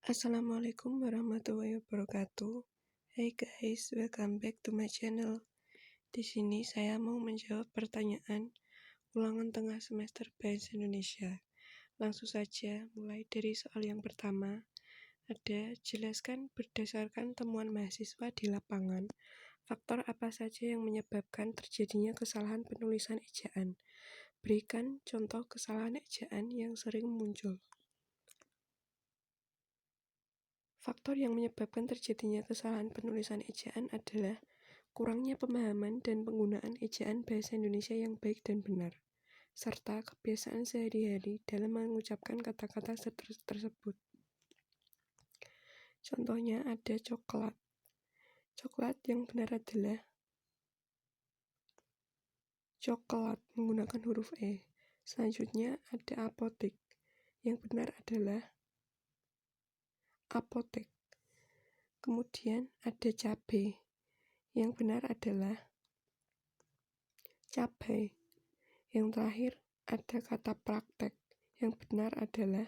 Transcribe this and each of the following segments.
Assalamualaikum warahmatullahi wabarakatuh. Hey guys, welcome back to my channel. Di sini saya mau menjawab pertanyaan ulangan tengah semester Bahasa Indonesia. Langsung saja, mulai dari soal yang pertama. Ada, jelaskan berdasarkan temuan mahasiswa di lapangan, faktor apa saja yang menyebabkan terjadinya kesalahan penulisan ejaan. Berikan contoh kesalahan ejaan yang sering muncul. Faktor yang menyebabkan terjadinya kesalahan penulisan ejaan adalah kurangnya pemahaman dan penggunaan ejaan bahasa Indonesia yang baik dan benar, serta kebiasaan sehari-hari dalam mengucapkan kata-kata tersebut. Contohnya ada coklat. Coklat yang benar adalah coklat menggunakan huruf E. Selanjutnya ada apotek. Yang benar adalah apotek. Kemudian ada cabai. Yang benar adalah cabai. Yang terakhir ada kata praktek. Yang benar adalah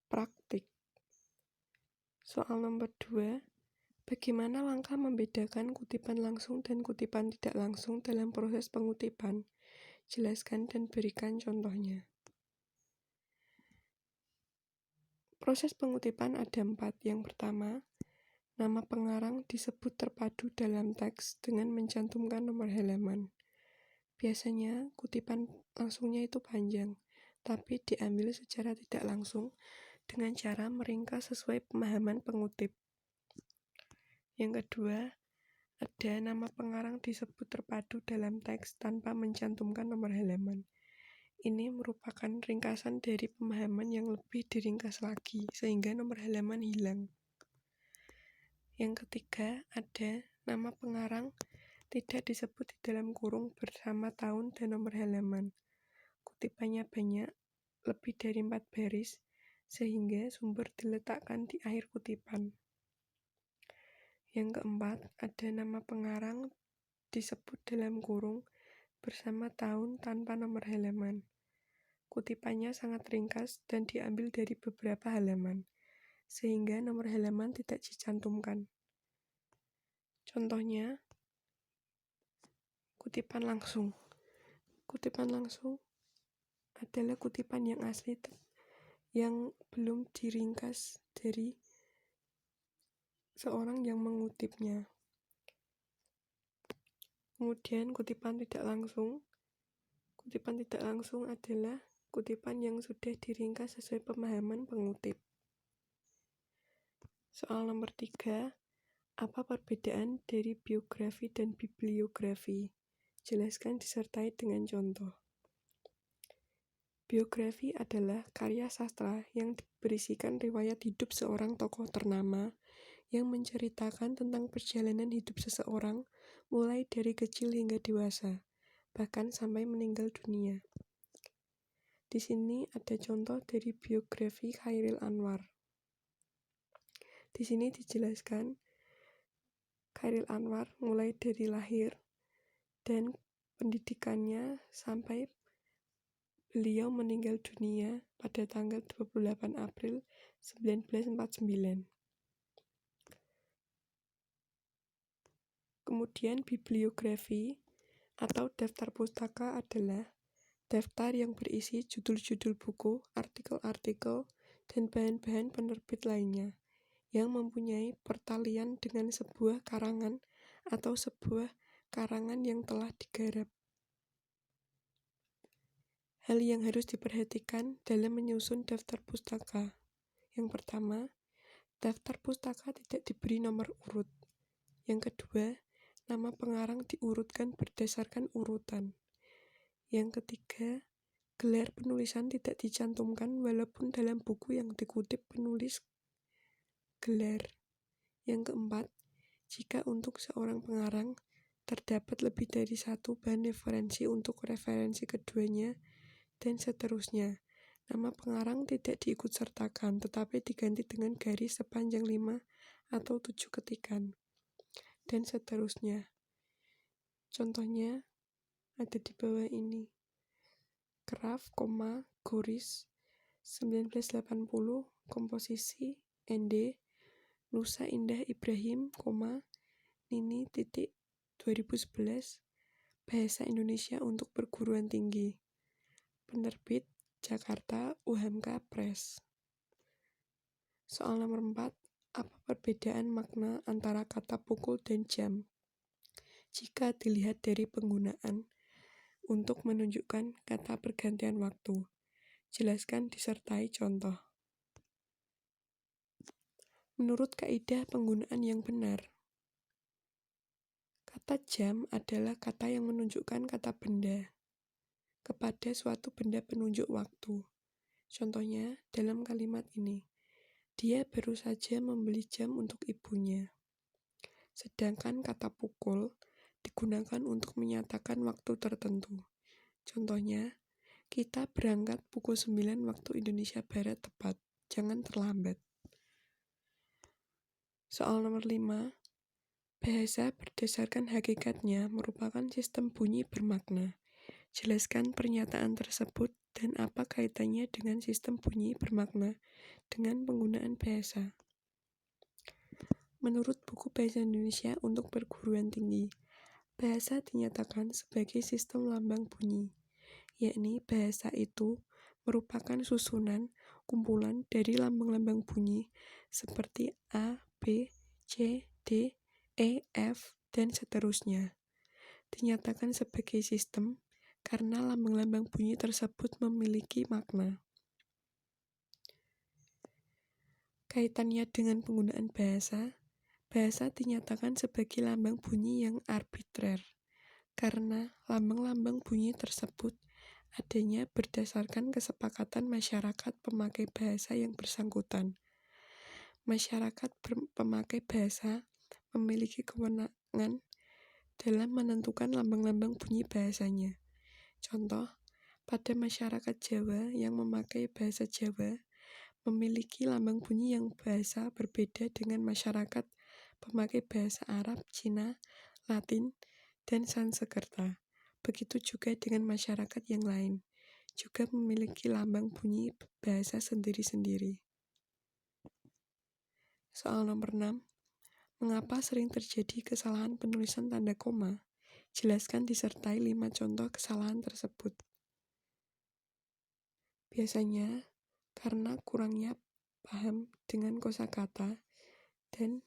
praktik. Soal nomor 2, bagaimana langkah membedakan kutipan langsung dan kutipan tidak langsung dalam proses pengutipan? Jelaskan dan berikan contohnya. Proses pengutipan ada 4. Yang pertama, nama pengarang disebut terpadu dalam teks dengan mencantumkan nomor halaman. Biasanya kutipan langsungnya itu panjang, tapi diambil secara tidak langsung dengan cara meringkas sesuai pemahaman pengutip. Yang kedua, ada nama pengarang disebut terpadu dalam teks tanpa mencantumkan nomor halaman. Ini merupakan ringkasan dari pemahaman yang lebih diringkas lagi, sehingga nomor halaman hilang. Yang ketiga, ada nama pengarang tidak disebut di dalam kurung bersama tahun dan nomor halaman. Kutipannya banyak, lebih dari 4 baris, sehingga sumber diletakkan di akhir kutipan. Yang keempat, ada nama pengarang disebut dalam kurung bersama tahun tanpa nomor halaman. Kutipannya sangat ringkas dan diambil dari beberapa halaman, sehingga nomor halaman tidak dicantumkan. Contohnya, kutipan langsung. Kutipan langsung adalah kutipan yang asli yang belum diringkas dari seorang yang mengutipnya. Kemudian kutipan tidak langsung. Kutipan tidak langsung adalah kutipan yang sudah diringkas sesuai pemahaman pengutip. Soal nomor 3, apa perbedaan dari biografi dan bibliografi? Jelaskan disertai dengan contoh. Biografi adalah karya sastra yang berisikan riwayat hidup seorang tokoh ternama yang menceritakan tentang perjalanan hidup seseorang mulai dari kecil hingga dewasa, bahkan sampai meninggal dunia. Di sini ada contoh dari biografi Chairil Anwar. Di sini dijelaskan Chairil Anwar mulai dari lahir dan pendidikannya sampai beliau meninggal dunia pada tanggal 28 April 1949. Kemudian bibliografi atau daftar pustaka adalah daftar yang berisi judul-judul buku, artikel-artikel, dan bahan-bahan penerbit lainnya yang mempunyai pertalian dengan sebuah karangan atau sebuah karangan yang telah digarap. Hal yang harus diperhatikan dalam menyusun daftar pustaka. Yang pertama, daftar pustaka tidak diberi nomor urut. Yang kedua, nama pengarang diurutkan berdasarkan urutan. Yang ketiga, gelar penulisan tidak dicantumkan walaupun dalam buku yang dikutip penulis gelar. Yang keempat, jika untuk seorang pengarang terdapat lebih dari satu bahan referensi untuk referensi keduanya, dan seterusnya. Nama pengarang tidak diikutsertakan, tetapi diganti dengan garis sepanjang 5 atau 7 ketikan, dan seterusnya. Contohnya ada di bawah ini. Graf, goris, 1980, komposisi ND, Nusa Indah Ibrahim, Nini 2011, Bahasa Indonesia untuk Perguruan Tinggi. Penerbit Jakarta UHAMKA Press. Soal nomor 4, apa perbedaan makna antara kata pukul dan jam? Jika dilihat dari penggunaan untuk menunjukkan kata pergantian waktu, jelaskan disertai contoh. Menurut kaidah penggunaan yang benar, kata jam adalah kata yang menunjukkan kata benda kepada suatu benda penunjuk waktu. Contohnya dalam kalimat ini, dia baru saja membeli jam untuk ibunya. Sedangkan kata pukul digunakan untuk menyatakan waktu tertentu. Contohnya, kita berangkat pukul 9 waktu Indonesia Barat tepat, jangan terlambat. Soal nomor 5, bahasa berdasarkan hakikatnya merupakan sistem bunyi bermakna. Jelaskan pernyataan tersebut dan apa kaitannya dengan sistem bunyi bermakna dengan penggunaan bahasa. Menurut buku Bahasa Indonesia untuk Perguruan Tinggi, bahasa dinyatakan sebagai sistem lambang bunyi, yakni bahasa itu merupakan susunan kumpulan dari lambang-lambang bunyi seperti A, B, C, D, E, F, dan seterusnya. Dinyatakan sebagai sistem karena lambang-lambang bunyi tersebut memiliki makna. Kaitannya dengan penggunaan bahasa, bahasa dinyatakan sebagai lambang bunyi yang arbitrer, karena lambang-lambang bunyi tersebut adanya berdasarkan kesepakatan masyarakat pemakai bahasa yang bersangkutan. Masyarakat pemakai bahasa memiliki kewenangan dalam menentukan lambang-lambang bunyi bahasanya. Contoh, pada masyarakat Jawa yang memakai bahasa Jawa, memiliki lambang bunyi yang bahasa berbeda dengan masyarakat pemakai bahasa Arab, Cina, Latin, dan Sanskerta. Begitu juga dengan masyarakat yang lain, juga memiliki lambang bunyi bahasa sendiri-sendiri. Soal nomor 6, mengapa sering terjadi kesalahan penulisan tanda koma? Jelaskan disertai 5 contoh kesalahan tersebut. Biasanya karena kurangnya paham dengan kosakata, dan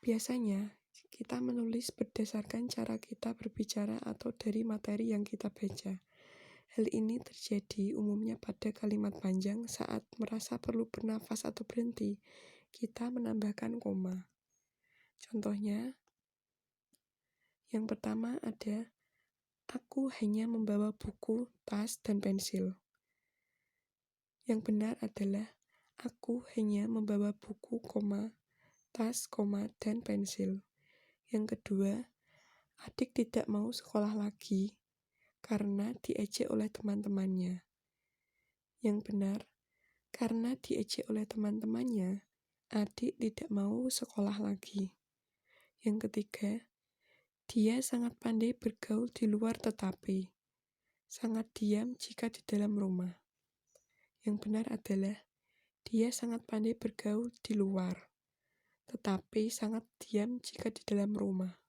biasanya kita menulis berdasarkan cara kita berbicara atau dari materi yang kita baca. Hal ini terjadi umumnya pada kalimat panjang. Saat merasa perlu bernafas atau berhenti, kita menambahkan koma. Contohnya, yang pertama ada, aku hanya membawa buku, tas, dan pensil. Yang benar adalah, aku hanya membawa buku, tas, dan pensil. Yang kedua, adik tidak mau sekolah lagi karena diejek oleh teman-temannya. Yang benar, karena diejek oleh teman-temannya, adik tidak mau sekolah lagi. Yang ketiga, dia sangat pandai bergaul di luar tetapi sangat diam jika di dalam rumah. Yang benar adalah, dia sangat pandai bergaul di luar, tetapi sangat diam jika di dalam rumah.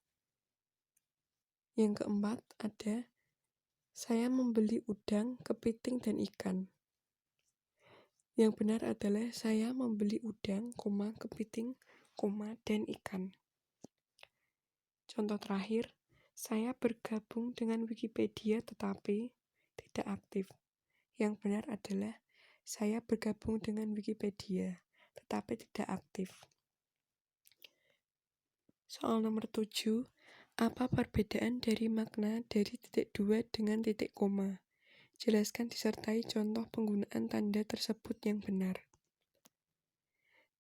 Yang keempat ada, saya membeli udang, kepiting, dan ikan. Yang benar adalah, saya membeli udang, kepiting, dan ikan. Contoh terakhir, saya bergabung dengan Wikipedia tetapi tidak aktif. Yang benar adalah, saya bergabung dengan Wikipedia tetapi tidak aktif. Soal nomor 7, apa perbedaan dari makna dari titik 2 dengan titik koma? Jelaskan disertai contoh penggunaan tanda tersebut yang benar.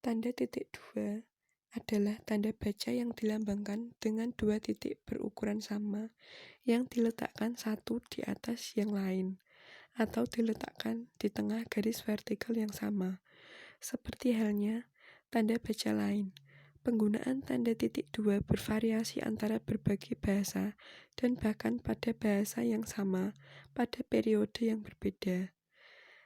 Tanda titik 2 adalah tanda baca yang dilambangkan dengan 2 titik berukuran sama yang diletakkan satu di atas yang lain atau diletakkan di tengah garis vertikal yang sama. Seperti halnya tanda baca lain, penggunaan tanda titik 2 bervariasi antara berbagai bahasa dan bahkan pada bahasa yang sama pada periode yang berbeda.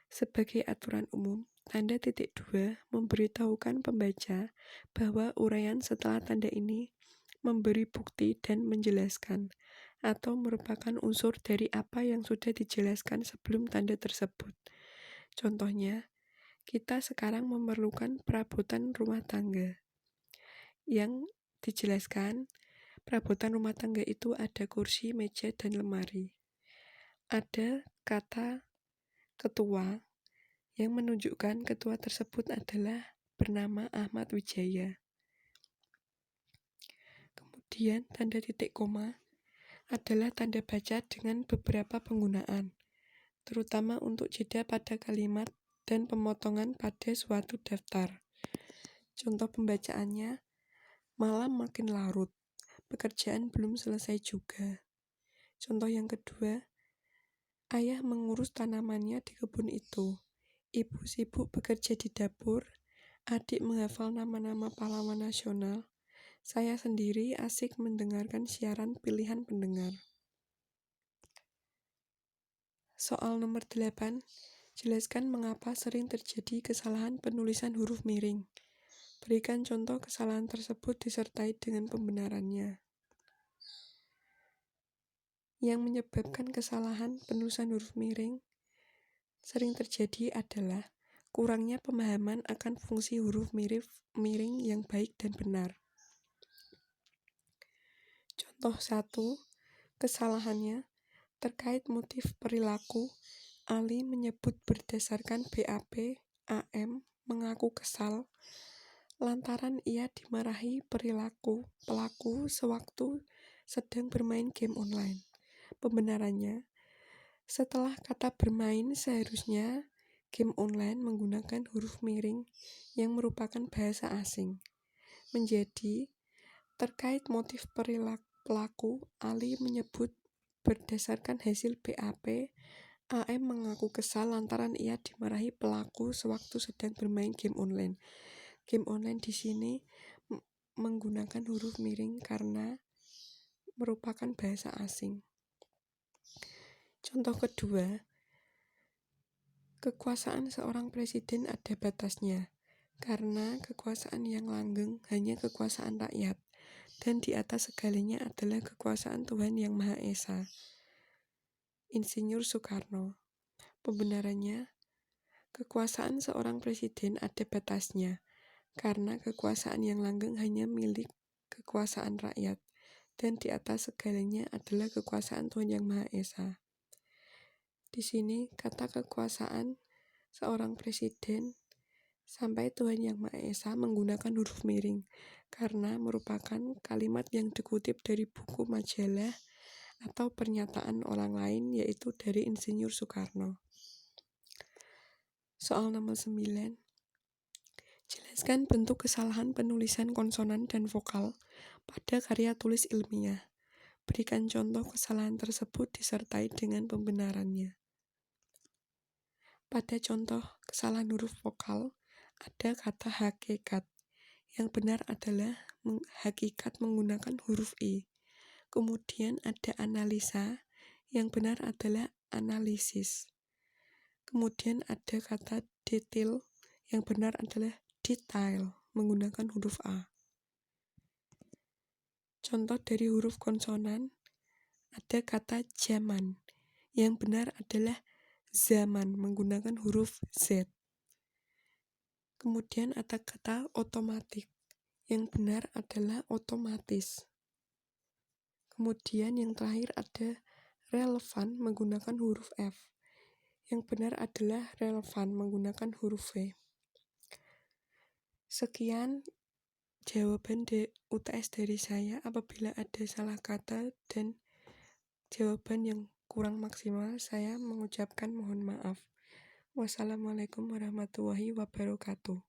Sebagai aturan umum, tanda titik 2 memberitahukan pembaca bahwa uraian setelah tanda ini memberi bukti dan menjelaskan, atau merupakan unsur dari apa yang sudah dijelaskan sebelum tanda tersebut. Contohnya, kita sekarang memerlukan perabotan rumah tangga. Yang dijelaskan, perabotan rumah tangga itu ada kursi, meja, dan lemari. Ada kata ketua yang menunjukkan ketua tersebut adalah bernama Ahmad Wijaya. Kemudian tanda titik koma adalah tanda baca dengan beberapa penggunaan, terutama untuk jeda pada kalimat dan pemotongan pada suatu daftar. Contoh pembacaannya, malam makin larut, pekerjaan belum selesai juga. Contoh yang kedua, ayah mengurus tanamannya di kebun itu. Ibu sibuk bekerja di dapur, adik menghafal nama-nama pahlawan nasional, saya sendiri asik mendengarkan siaran pilihan pendengar. Soal nomor 8, jelaskan mengapa sering terjadi kesalahan penulisan huruf miring. Berikan contoh kesalahan tersebut disertai dengan pembenarannya. Yang menyebabkan kesalahan penulisan huruf miring sering terjadi adalah kurangnya pemahaman akan fungsi huruf miring yang baik dan benar. Contoh 1, kesalahannya terkait motif perilaku. Ali menyebut berdasarkan BAP, AM mengaku kesal lantaran ia dimarahi pelaku sewaktu sedang bermain game online. Pembenarannya, setelah kata bermain seharusnya game online menggunakan huruf miring yang merupakan bahasa asing. Menjadi terkait motif pelaku, Ali menyebut berdasarkan hasil BAP, AM mengaku kesal lantaran ia dimarahi pelaku sewaktu sedang bermain game online. Game online di sini menggunakan huruf miring karena merupakan bahasa asing. Contoh kedua, kekuasaan seorang presiden ada batasnya, karena kekuasaan yang langgeng hanya kekuasaan rakyat, dan di atas segalanya adalah kekuasaan Tuhan Yang Maha Esa. Insinyur Soekarno. Pembenarannya, kekuasaan seorang presiden ada batasnya, karena kekuasaan yang langgeng hanya milik kekuasaan rakyat, dan di atas segalanya adalah kekuasaan Tuhan Yang Maha Esa. Di sini kata kekuasaan seorang presiden sampai Tuhan Yang Maha Esa menggunakan huruf miring karena merupakan kalimat yang dikutip dari buku majalah atau pernyataan orang lain, yaitu dari Insinyur Soekarno. Soal nomor 9, jelaskan bentuk kesalahan penulisan konsonan dan vokal pada karya tulis ilmiah. Berikan contoh kesalahan tersebut disertai dengan pembenarannya. Pada contoh kesalahan huruf vokal, ada kata hakikat. Yang benar adalah hakikat menggunakan huruf I. Kemudian ada analisa, yang benar adalah analisis. Kemudian ada kata detail, yang benar adalah detail, menggunakan huruf A. Contoh dari huruf konsonan, ada kata zaman, yang benar adalah zaman, menggunakan huruf Z. Kemudian ada kata otomatik, yang benar adalah otomatis. Kemudian yang terakhir ada relevan menggunakan huruf F. Yang benar adalah relevan menggunakan huruf V. Sekian jawaban UTS dari saya. Apabila ada salah kata dan jawaban yang kurang maksimal, saya mengucapkan mohon maaf. Wassalamualaikum warahmatullahi wabarakatuh.